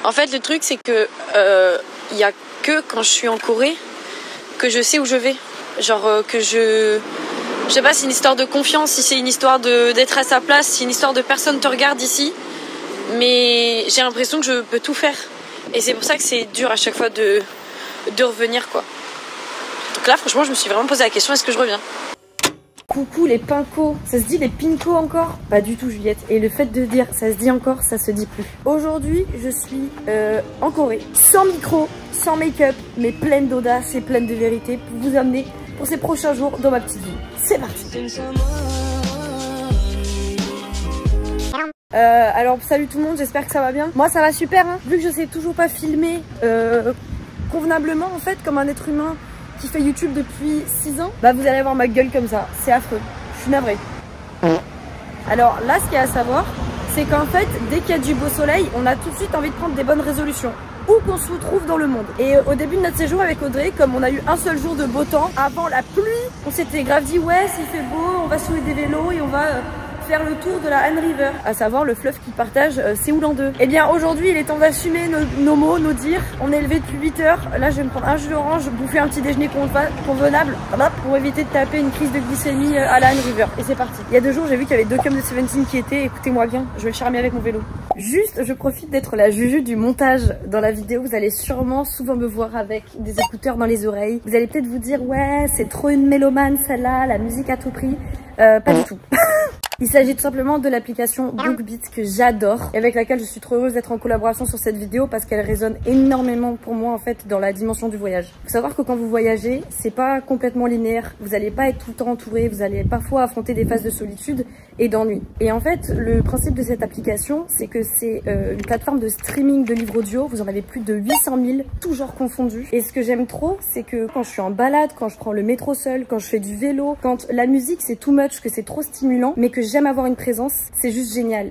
En fait, le truc, c'est que y a que quand je suis en Corée que je sais où je vais. Genre que je sais pas, c'est une histoire de confiance, si c'est une histoire d'être à sa place, si c'est une histoire de personne te regarde ici. Mais j'ai l'impression que je peux tout faire. Et c'est pour ça que c'est dur à chaque fois de revenir, quoi. Donc là, franchement, je me suis vraiment posé la question, est-ce que je reviens? Coucou les pincos, ça se dit les pincos encore? Pas du tout Juliette, et le fait de dire ça se dit encore, ça se dit plus. Aujourd'hui je suis en Corée, sans micro, sans make-up, mais pleine d'audace et pleine de vérité pour vous amener pour ces prochains jours dans ma petite vie. C'est parti. Alors salut tout le monde, j'espère que ça va bien. Moi ça va super hein. Vu que je sais toujours pas filmer convenablement en fait comme un être humain qui fait YouTube depuis 6 ans, bah vous allez avoir ma gueule comme ça, c'est affreux, je suis navrée. Alors là ce qu'il y a à savoir, c'est qu'en fait dès qu'il y a du beau soleil, on a tout de suite envie de prendre des bonnes résolutions, où qu'on se trouve dans le monde. Et au début de notre séjour avec Audrey, comme on a eu un seul jour de beau temps, avant la pluie, on s'était grave dit ouais s'il fait beau, on va soulever des vélos et on va faire le tour de la Han River, à savoir le fleuve qui partage Séoul en deux. Et bien aujourd'hui il est temps d'assumer nos mots, nos dires. On est levé depuis 8 heures, là je vais me prendre un jus d'orange, bouffer un petit déjeuner convenable pour éviter de taper une crise de glycémie à la Han River. Et c'est parti. Il y a 2 jours j'ai vu qu'il y avait 2 cums de Seventeen qui étaient, écoutez-moi bien, je vais le charmer avec mon vélo. Juste je profite d'être la juju du montage dans la vidéo, vous allez sûrement souvent me voir avec des écouteurs dans les oreilles. Vous allez peut-être vous dire ouais c'est trop une mélomane celle-là, la musique à tout prix. Pas du tout. Il s'agit tout simplement de l'application BookBeat que j'adore et avec laquelle je suis trop heureuse d'être en collaboration sur cette vidéo parce qu'elle résonne énormément pour moi en fait dans la dimension du voyage. Faut savoir que quand vous voyagez, c'est pas complètement linéaire. Vous allez pas être tout le temps entouré, vous allez parfois affronter des phases de solitude et d'ennui. Et en fait, le principe de cette application, c'est que c'est une plateforme de streaming de livres audio. Vous en avez plus de 800 000, tout genre confondus. Et ce que j'aime trop, c'est que quand je suis en balade, quand je prends le métro seul, quand je fais du vélo, quand la musique c'est too much, que c'est trop stimulant, mais que j'aime avoir une présence, c'est juste génial.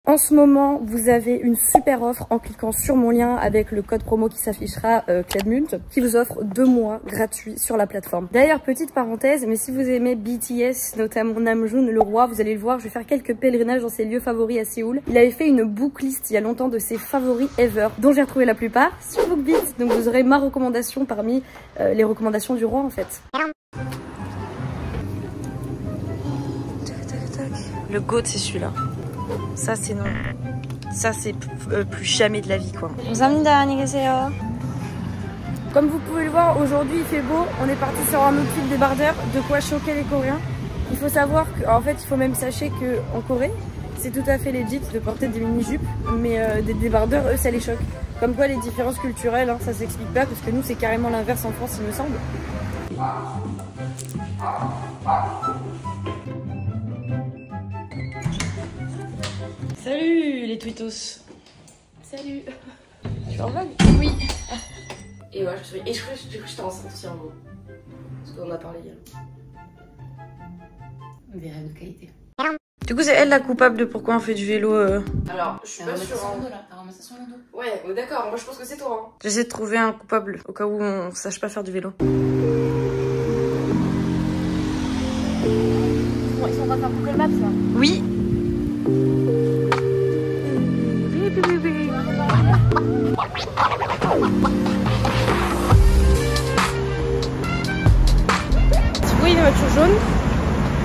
En ce moment, vous avez une super offre en cliquant sur mon lien avec le code promo qui s'affichera Cladmult, qui vous offre 2 mois gratuits sur la plateforme. D'ailleurs, petite parenthèse, mais si vous aimez BTS, notamment Namjoon, le roi, vous allez le voir, je vais faire quelques pèlerinages dans ses lieux favoris à Séoul. Il avait fait une booklist il y a longtemps de ses favoris ever, dont j'ai retrouvé la plupart sur BookBeat. Donc vous aurez ma recommandation parmi les recommandations du roi en fait. Le GOAT c'est celui-là. Ça c'est non. Ça c'est plus jamais de la vie quoi. Comme vous pouvez le voir, aujourd'hui il fait beau. On est parti sur un outfit débardeur, de quoi choquer les Coréens. Il faut savoir qu'en fait, il faut même sachez qu'en Corée, c'est tout à fait legit de porter des mini-jupes, mais des débardeurs, eux, ça les choque. Comme quoi les différences culturelles, hein, ça s'explique pas, parce que nous c'est carrément l'inverse en France il me semble. Salut les tweetos. Salut. Tu es en vlog? Oui. Et ouais, je crois que j'étais enceinte aussi un moment. Parce qu'on en a parlé hier. On verra de qualité. Du coup, c'est elle la coupable de pourquoi on fait du vélo. Alors, je suis pas sûre. T'as ramassé son dos. Ouais, d'accord, moi je pense que c'est toi. Hein. J'essaie de trouver un coupable au cas où on sache pas faire du vélo. Bon, ils sont en train de faire Google Maps là. Oui. Si vous voyez une voiture jaune,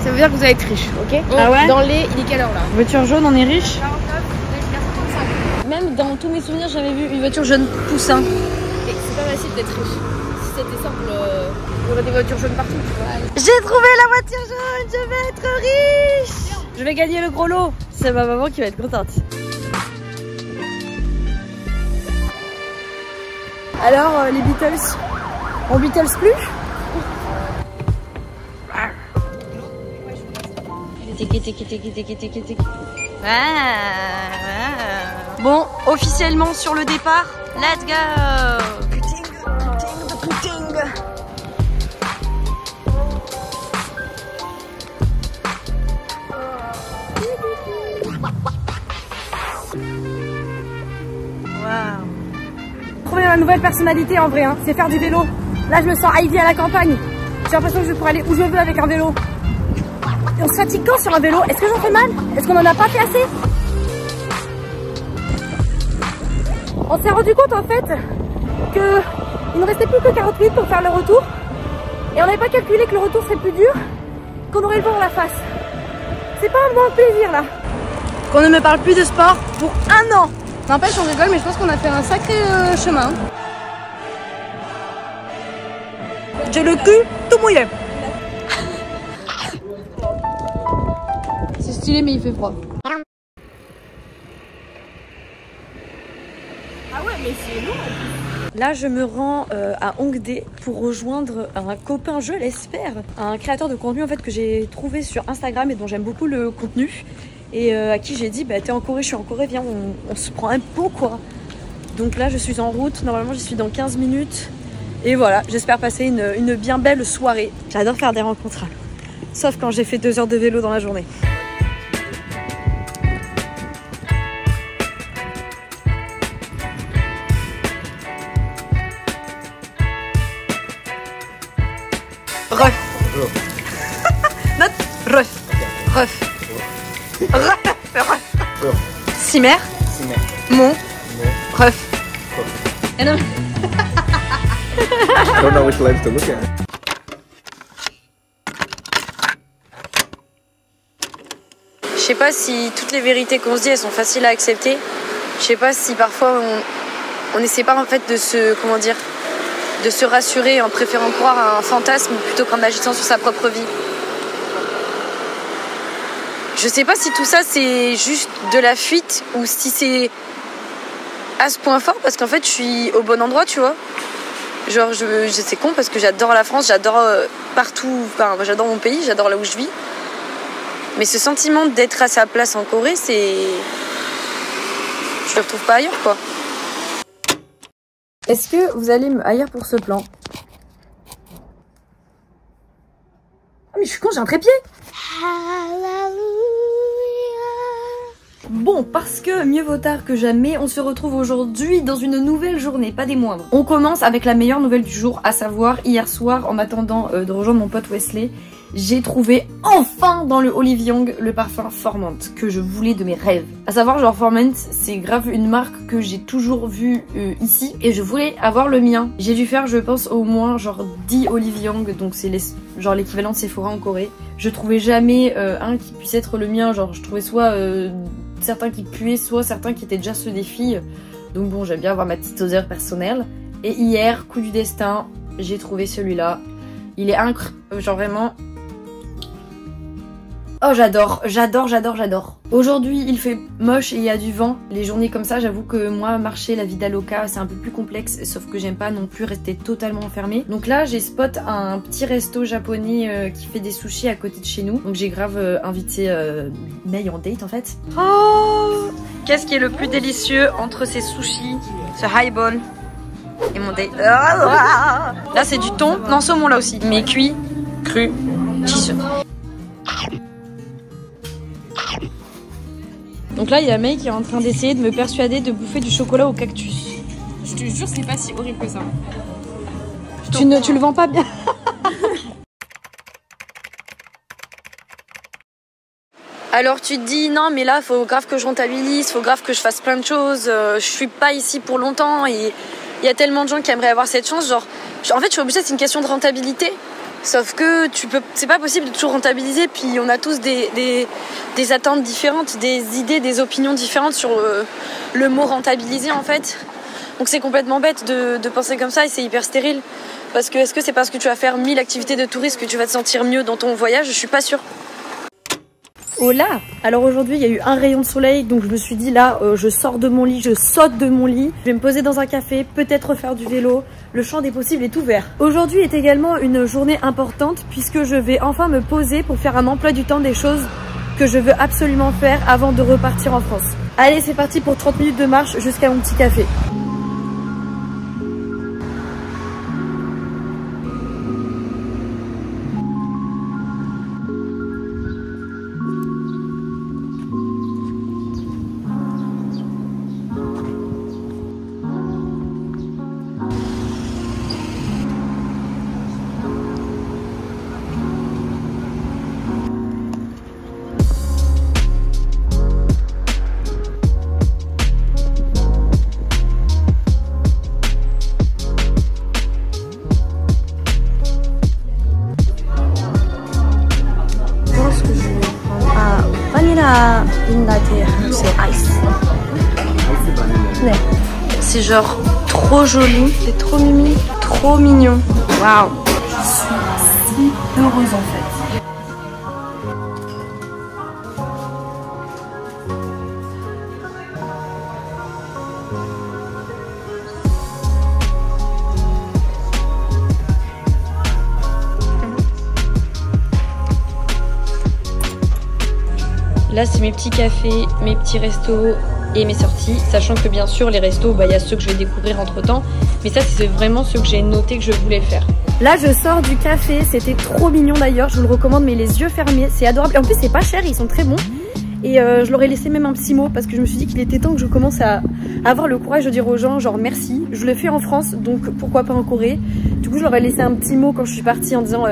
ça veut dire que vous allez être riche, ok? Ah ouais? Dans les... Il est quelle heure là? Voiture jaune, on est riche? 49, Même dans tous mes souvenirs, j'avais vu une voiture jaune poussin. et c'est pas facile d'être riche. Si c'était simple, il y aurait des voitures jaunes partout, tu vois. J'ai trouvé la voiture jaune, je vais être riche. Je vais gagner le gros lot. C'est ma maman qui va être contente. Alors, les Beatles, on Beatles plus? Bon, officiellement sur le départ, let's go. Trouver ma nouvelle personnalité en vrai, hein, c'est faire du vélo. Là, je me sens Heidi à la campagne. J'ai l'impression que je pourrais aller où je veux avec un vélo. Et on se fatigue quand sur un vélo? Est-ce que j'en fais mal? Est-ce qu'on en a pas fait assez? On s'est rendu compte en fait que il ne restait plus que 40 minutes pour faire le retour. Et on n'avait pas calculé que le retour serait plus dur, qu'on aurait le vent en la face. C'est pas un bon plaisir là. Qu'on ne me parle plus de sport pour 1 an. N'empêche, on rigole, mais je pense qu'on a fait un sacré chemin. J'ai le cul tout mouillé. C'est stylé, mais il fait froid. Ah ouais, mais c'est long. Là, je me rends à Hongdae pour rejoindre un copain, je l'espère, un créateur de contenu en fait que j'ai trouvé sur Instagram et dont j'aime beaucoup le contenu et à qui j'ai dit bah t'es en Corée, je suis en Corée, viens on se prend un pot quoi. Donc là, je suis en route, normalement j'y suis dans 15 minutes et voilà, j'espère passer une bien belle soirée. J'adore faire des rencontres, sauf quand j'ai fait 2 heures de vélo dans la journée. Ref. Note ref. Ref. Ref. Simer. Mon. Ref. I don't know which lens to look at. Je sais pas si toutes les vérités qu'on se dit elles sont faciles à accepter. Je sais pas si parfois on essaie pas en fait de se de se rassurer en préférant croire à un fantasme plutôt qu'en agissant sur sa propre vie. Je sais pas si tout ça c'est juste de la fuite ou si c'est à ce point fort parce qu'en fait je suis au bon endroit, tu vois. Genre c'est con parce que j'adore la France, j'adore partout, enfin j'adore mon pays, j'adore là où je vis. Mais ce sentiment d'être à sa place en Corée, c'est... Je le retrouve pas ailleurs quoi. Est-ce que vous allez me haïr pour ce plan? Ah mais je suis con, j'ai un trépied. Bon, parce que mieux vaut tard que jamais, on se retrouve aujourd'hui dans une nouvelle journée, pas des moindres. On commence avec la meilleure nouvelle du jour, à savoir hier soir, en attendant de rejoindre mon pote Wesley, j'ai trouvé enfin dans le Olive Young le parfum Formant que je voulais de mes rêves. À savoir genre Formant, c'est grave une marque que j'ai toujours vue ici et je voulais avoir le mien. J'ai dû faire je pense au moins genre 10 Olive Young, donc c'est genre l'équivalent de Sephora en Corée. Je trouvais jamais un qui puisse être le mien, genre je trouvais soit certains qui puaient, soit certains qui étaient déjà ceux des filles. Donc bon, j'aime bien avoir ma petite odeur personnelle. Et hier, coup du destin, j'ai trouvé celui-là. Il est genre vraiment... Oh j'adore, j'adore, j'adore, j'adore. Aujourd'hui il fait moche et il y a du vent. Les journées comme ça, j'avoue que moi marcher la vida loca c'est un peu plus complexe. Sauf que j'aime pas non plus rester totalement enfermée. Donc là j'ai spot un petit resto japonais qui fait des sushis à côté de chez nous. Donc j'ai grave invité May en date en fait. Oh, qu'est-ce qui est le plus délicieux entre ces sushis, ce highball et mon date? Là c'est du thon, non saumon là aussi. Mais cuit, cru, cheese. Donc là, il y a May qui est en train d'essayer de me persuader de bouffer du chocolat au cactus. Je te jure, c'est pas si horrible que ça. Tu le vends pas bien. Alors tu te dis non mais là faut grave que je rentabilise, faut grave que je fasse plein de choses, je suis pas ici pour longtemps et il y a tellement de gens qui aimeraient avoir cette chance, genre en fait je suis obligée, c'est une question de rentabilité. Sauf que c'est pas possible de toujours rentabiliser, puis on a tous des attentes différentes, des idées, des opinions différentes sur le mot rentabiliser en fait. Donc c'est complètement bête de penser comme ça et c'est hyper stérile. Parce que est-ce que c'est parce que tu vas faire 1000 activités de tourisme que tu vas te sentir mieux dans ton voyage? Je suis pas sûre. Oh là! Alors aujourd'hui il y a eu un rayon de soleil, donc je me suis dit là je sors de mon lit, je saute de mon lit, je vais me poser dans un café, peut-être faire du vélo, le champ des possibles est ouvert. Aujourd'hui est également une journée importante puisque je vais enfin me poser pour faire un emploi du temps des choses que je veux absolument faire avant de repartir en France. Allez c'est parti pour 30 minutes de marche jusqu'à mon petit café. banana in latte. C'est ice. Ouais. C'est genre trop joli, c'est trop mimi, trop mignon. Waouh. Je suis si heureuse en fait. Là, c'est mes petits cafés, mes petits restos et mes sorties. Sachant que bien sûr, les restos, il y a ceux que je vais découvrir entre temps. Mais ça, c'est vraiment ceux que j'ai noté que je voulais faire. Là, je sors du café. C'était trop mignon d'ailleurs. Je vous le recommande, mais les yeux fermés. C'est adorable. Et en plus, c'est pas cher. Ils sont très bons. Et je leur ai laissé même un petit mot parce que je me suis dit qu'il était temps que je commence à avoir le courage de dire aux gens genre merci. Je le fais en France, donc pourquoi pas en Corée. Du coup, je leur ai laissé un petit mot quand je suis partie en disant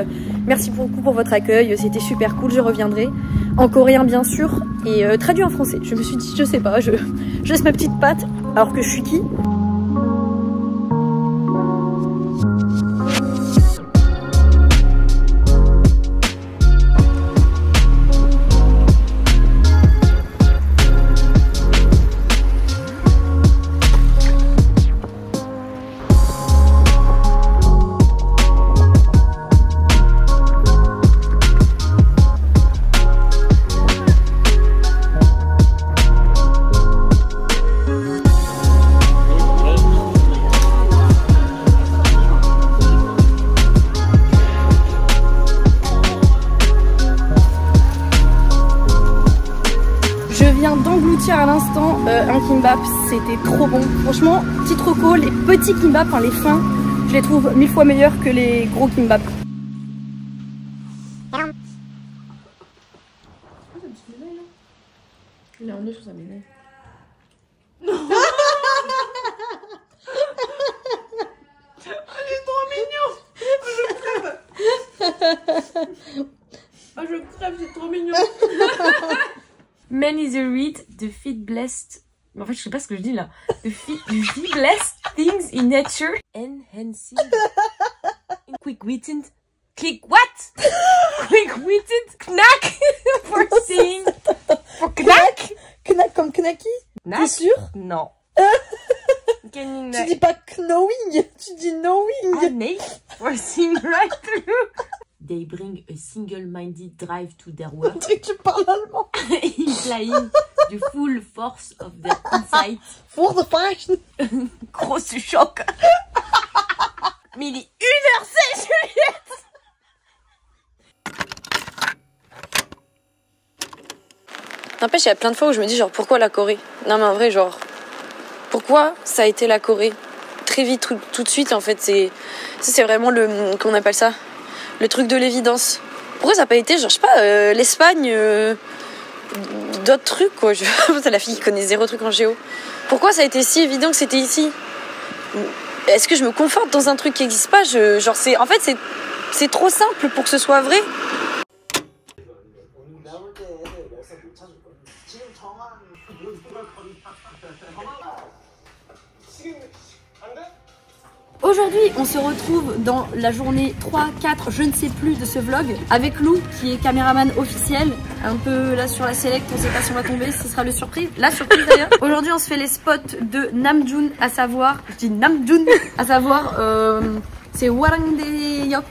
merci beaucoup pour votre accueil, c'était super cool, je reviendrai. En coréen bien sûr et traduit en français. Je me suis dit je sais pas, je laisse ma petite patte alors que je suis qui? À l'instant un kimbap, c'était trop bon. Franchement, petit troco, les petits kimbap, enfin les fins, je les trouve 1000 fois meilleurs que les gros kimbap. Il a un nœud sur sa médaille. Il est trop mignon. Je crève. Oh, je crève, c'est trop mignon. Many the read, the feet blessed. En fait, je sais pas ce que je dis là. The feet blessed things in nature. Enhancing. Quick-witted. What? Quick-witted knack for seeing. For knack? Knack comme knacky? T'es sûr? Non. Tu dis pas knowing, tu dis knowing. Knack for seeing right through. They bring a single-minded drive to their work. On dirait que tu parles allemand. Implying the full force of their insight. For the fashion. Gros choc. Mais il est 1h16, Juliette. N'empêche, il y a plein de fois où je me dis genre pourquoi la Corée? Non mais en vrai genre pourquoi ça a été la Corée? Très vite, tout de suite en fait, c'est vraiment le, comment on appelle ça? Le truc de l'évidence. Pourquoi ça n'a pas été, genre, je sais pas, l'Espagne, d'autres trucs, quoi. C'est la fille qui connaît zéro truc en géo. Pourquoi ça a été si évident que c'était ici? Est-ce que je me conforte dans un truc qui n'existe pas? Genre, en fait, c'est trop simple pour que ce soit vrai. Aujourd'hui, on se retrouve dans la journée 3, 4, je ne sais plus de ce vlog avec Lou qui est caméraman officiel. Un peu là sur la select, on sait pas si on va tomber, ce sera le surprise. La surprise d'ailleurs. Aujourd'hui, on se fait les spots de Namjoon, à savoir, je dis Namjoon, à savoir, c'est Hwangdae-yeok,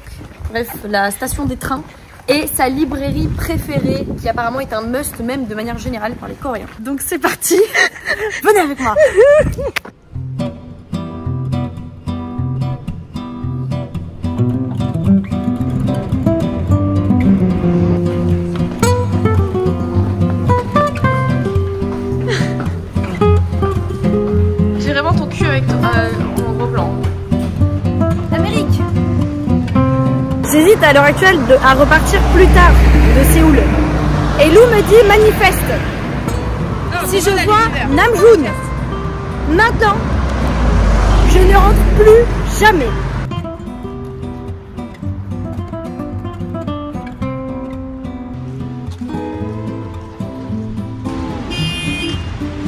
bref, la station des trains. Et sa librairie préférée, qui apparemment est un must même de manière générale par les Coréens. Donc c'est parti, venez avec moi. J'ai vraiment ton cul avec toi en gros blanc. Amérique. J'hésite à l'heure actuelle à repartir plus tard de Séoul. Et Lou me dit manifeste. Non, si je vois Namjoon maintenant, je ne rentre plus jamais.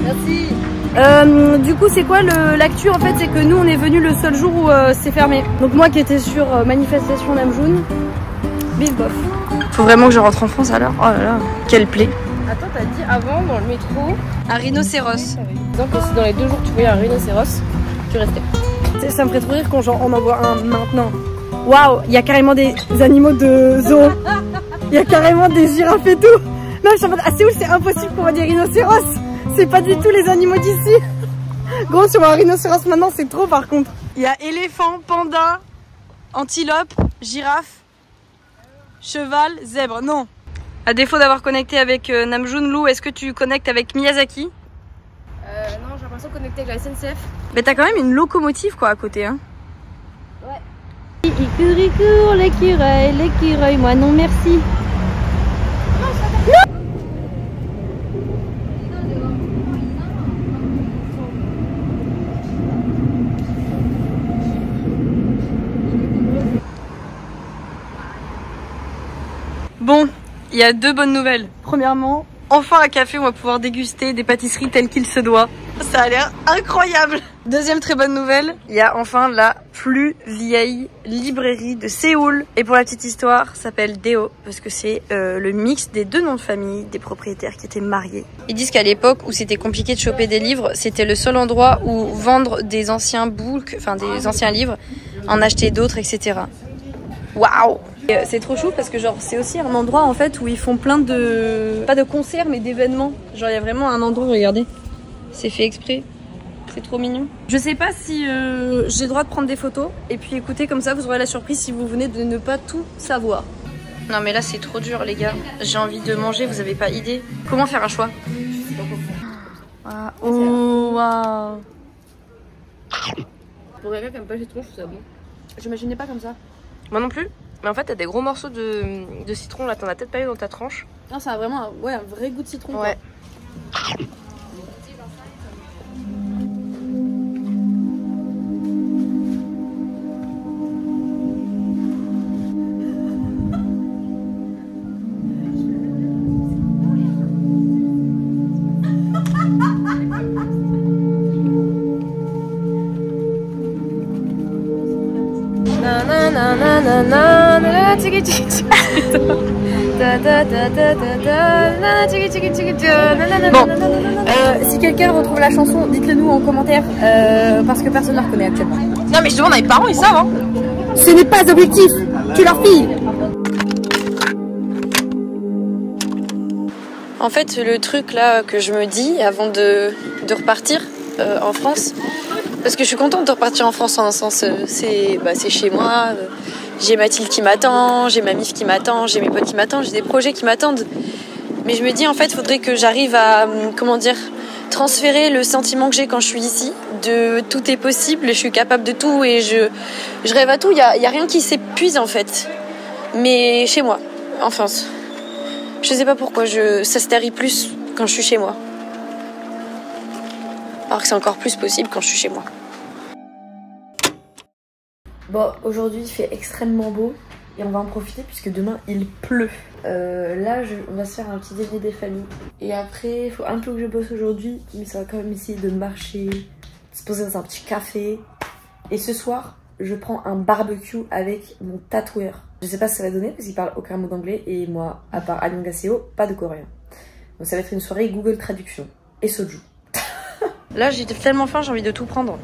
Merci. Du coup, c'est quoi l'actu en fait? C'est que nous, on est venu le seul jour où c'est fermé. Donc moi qui étais sur manifestation Namjoon, bif bof. Faut vraiment que je rentre en France alors. Oh là là, quelle plaie. Attends, t'as dit avant dans le métro un rhinocéros. Donc si dans les 2 jours tu voyais un rhinocéros, tu restais. Ça me ferait trop rire quand genre, on en voit un maintenant. Waouh, il y a carrément des animaux de zoo. Il y a carrément des girafes et tout. Non, je suis en mode, à Séoul, c'est impossible qu'on voit des rhinocéros. C'est pas du tout les animaux d'ici. Gros, si on voit un rhinocéros maintenant, c'est trop par contre. Il y a éléphant, panda, antilope, girafe, cheval, zèbre. Non. À défaut d'avoir connecté avec Namjoon, Lou, est-ce que tu connectes avec Miyazaki? Non, j'ai l'impression de connecter avec la SNCF. Mais t'as quand même une locomotive quoi à côté, hein. Ouais. Il court, l'écureuil, moi non merci. Bon, il y a 2 bonnes nouvelles. Premièrement, enfin à café, on va pouvoir déguster des pâtisseries telles qu'il se doit. Ça a l'air incroyable. Deuxième très bonne nouvelle, il y a enfin la plus vieille librairie de Séoul. Et pour la petite histoire, ça s'appelle Deo, parce que c'est le mix des 2 noms de famille des propriétaires qui étaient mariés. Ils disent qu'à l'époque où c'était compliqué de choper des livres, c'était le seul endroit où vendre des anciens books, enfin des anciens livres, en acheter d'autres, etc. Waouh! C'est trop chou parce que genre c'est aussi un endroit en fait où ils font plein de... pas de concerts mais d'événements. Genre il y a vraiment un endroit, regardez, c'est fait exprès. C'est trop mignon. Je sais pas si j'ai le droit de prendre des photos. Et puis écoutez, comme ça vous aurez la surprise si vous venez de ne pas tout savoir. Non mais là c'est trop dur les gars. J'ai envie de manger, vous avez pas idée. Comment faire un choix? Oh waouh. Pour quelqu'un qui aime pas le citron, je trouve ça bon. J'imaginais pas comme ça. Moi non plus. Mais en fait, t'as des gros morceaux de citron là, t'en as peut-être pas eu dans ta tranche. Non, ça a vraiment un vrai goût de citron. Ouais. Quoi. Bon, si quelqu'un retrouve la chanson, dites-le nous en commentaire parce que personne ne la reconnaît actuellement. Non mais je demande à mes parents, ils savent hein. Ce n'est pas objectif, tu leur files. En fait, le truc là que je me dis avant de repartir en France, parce que je suis contente de repartir en France en un sens, c'est chez moi, j'ai Mathilde qui m'attend, j'ai ma mif qui m'attend, j'ai mes potes qui m'attendent, j'ai des projets qui m'attendent. Mais je me dis en fait, il faudrait que j'arrive à, transférer le sentiment que j'ai quand je suis ici, de tout est possible, je suis capable de tout et je rêve à tout, il y a rien qui s'épuise en fait. Mais chez moi, en France. Je sais pas pourquoi, ça se tarit plus quand je suis chez moi. Alors que c'est encore plus possible quand je suis chez moi. Bon, aujourd'hui il fait extrêmement beau et on va en profiter puisque demain il pleut. Là, on va se faire un petit déjeuner des familles. Et après, il faut un peu que je bosse aujourd'hui, mais ça va quand même essayer de marcher, de se poser dans un petit café. Et ce soir, je prends un barbecue avec mon tatoueur. Je sais pas ce que ça va donner parce qu'il parle aucun mot d'anglais et moi, à part Annyeonghaseyo, pas de coréen. Donc ça va être une soirée Google Traduction et soju. Là, j'ai tellement faim, j'ai envie de tout prendre.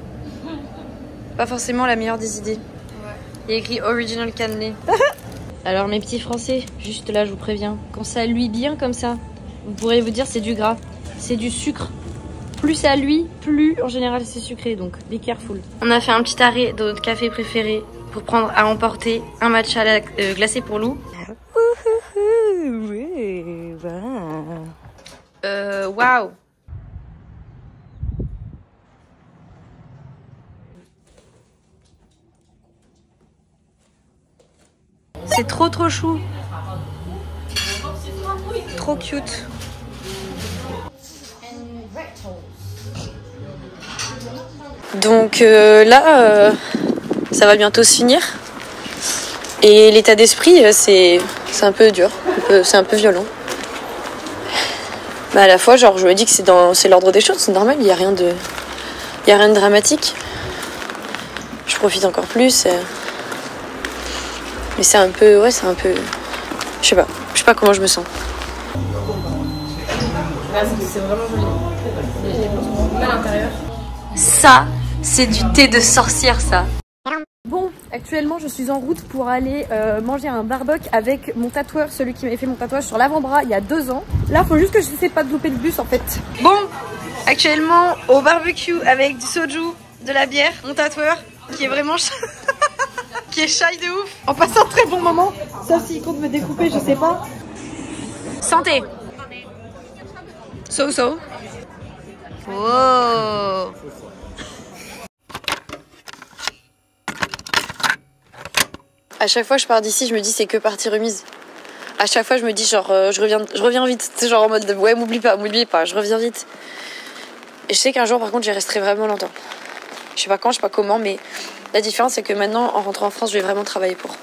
Pas forcément la meilleure des idées. Il y a écrit Original Canley. Alors mes petits français, juste là je vous préviens, quand ça luit bien comme ça, vous pourrez vous dire c'est du gras, c'est du sucre. Plus ça luit, plus en général c'est sucré, donc be careful. On a fait un petit arrêt de notre café préféré pour prendre à emporter un matcha glacé pour Lou. Waouh. C'est trop chou. Trop cute. Donc là, ça va bientôt se finir. Et l'état d'esprit, c'est un peu dur. C'est un peu violent. Mais à la fois, genre, je me dis que c'est l'ordre des choses, c'est normal, il n'y a rien de dramatique. Je profite encore plus. Mais c'est un peu, je sais pas comment je me sens. C'est vraiment joli. À l'intérieur. Ça, c'est du thé de sorcière, ça. Bon, actuellement je suis en route pour aller manger un barbecue avec mon tatoueur, celui qui m'avait fait mon tatouage sur l'avant-bras il y a 2 ans. Là, faut juste que je n'essaie pas de louper le bus en fait. Bon, actuellement au barbecue avec du soju, de la bière, mon tatoueur qui est vraiment qui est shy de ouf. On passe un très bon moment, sauf s'il compte me découper, je sais pas. Santé. So. Wow. À chaque fois que je pars d'ici, je me dis c'est que partie remise. À chaque fois je me dis genre je reviens vite. C'est genre en mode de, ouais m'oublie pas, je reviens vite. Et je sais qu'un jour par contre j'y resterai vraiment longtemps. Je sais pas quand, je sais pas comment, mais la différence c'est que maintenant en rentrant en France je vais vraiment travailler pour.